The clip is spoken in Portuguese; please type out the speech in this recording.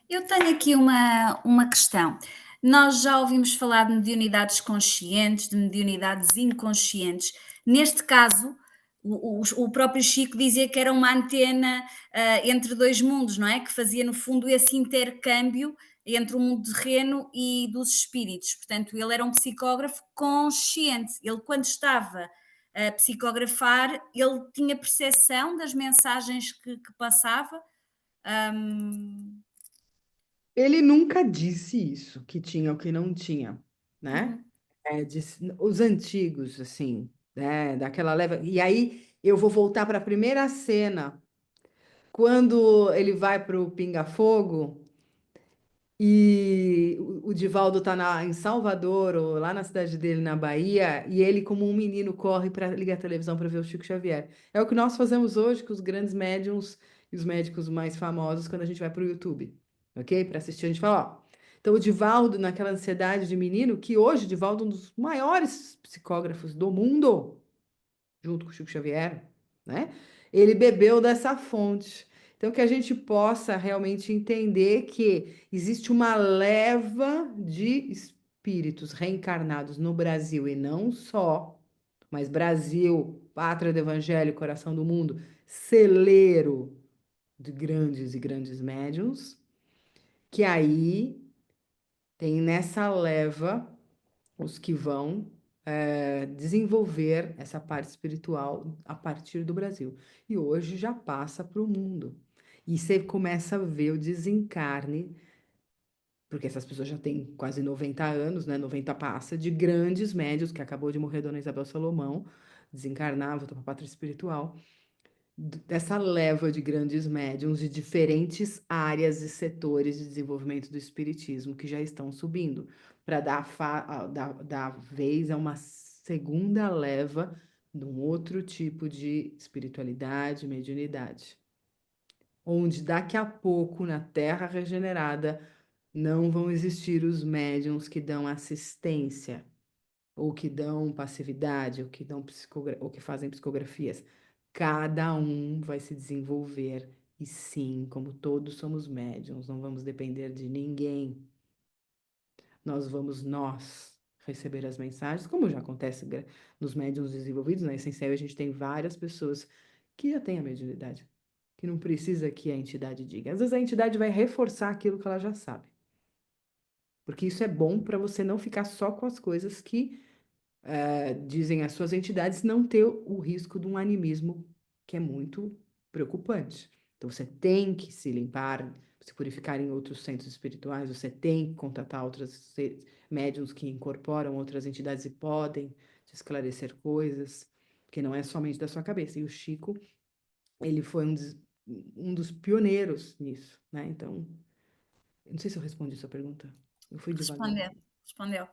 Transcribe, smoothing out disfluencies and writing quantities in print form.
Eu tenho aqui uma questão. Nós já ouvimos falar de mediunidades conscientes, de mediunidades inconscientes. Neste caso, o próprio Chico dizia que era uma antena entre dois mundos, não é? Que fazia, no fundo, esse intercâmbio entre o mundo terreno e dos espíritos. Portanto, ele era um psicógrafo consciente. Ele, quando estava a psicografar, ele tinha percepção das mensagens que passava. Hum, Ele nunca disse isso, que tinha ou que não tinha, né? uhum. Os antigos, assim, né? Daquela leva. E aí eu vou voltar para a primeira cena, quando ele vai para o Pinga Fogo e o Divaldo tá em Salvador, ou lá na cidade dele, na Bahia, e ele, como um menino, corre para ligar a televisão para ver o Chico Xavier. É o que nós fazemos hoje com os grandes médiums e os médicos mais famosos quando a gente vai para o YouTube, ok? Para assistir, a gente fala, ó. Então, o Divaldo, naquela ansiedade de menino, que hoje o Divaldo é um dos maiores psicógrafos do mundo, junto com o Chico Xavier, né? Ele bebeu dessa fonte. Então, que a gente possa realmente entender que existe uma leva de espíritos reencarnados no Brasil e não só, mas Brasil, pátria do Evangelho, coração do mundo, celeiro de grandes e grandes médiuns, que aí tem nessa leva os que vão desenvolver essa parte espiritual a partir do Brasil. E hoje já passa para o mundo. E você começa a ver o desencarne, porque essas pessoas já têm quase 90 anos, né? 90 passa, de grandes médios, que acabou de morrer Dona Isabel Salomão, desencarnava, voltou para a pátria espiritual, dessa leva de grandes médiums de diferentes áreas e setores de desenvolvimento do espiritismo que já estão subindo, para dar vez a uma segunda leva de um outro tipo de espiritualidade, mediunidade, onde daqui a pouco, na Terra regenerada, não vão existir os médiums que dão assistência, ou que dão passividade, ou que ou que fazem psicografias. Cada um vai se desenvolver. E sim, como todos somos médiums, não vamos depender de ninguém. Nós receber as mensagens, como já acontece nos médiums desenvolvidos, na Essencial a gente tem várias pessoas que já têm a mediunidade, que não precisa que a entidade diga. Às vezes a entidade vai reforçar aquilo que ela já sabe. Porque isso é bom para você não ficar só com as coisas que dizem as suas entidades, não ter o risco de um animismo que é muito preocupante. Então, você tem que se limpar, se purificar em outros centros espirituais, você tem que contatar outros médiums que incorporam outras entidades e podem te esclarecer coisas, que não é somente da sua cabeça. E o Chico, ele foi um dos pioneiros nisso, né? Então, eu não sei se eu respondi a sua pergunta. Eu fui devagar. Respondeu, respondeu.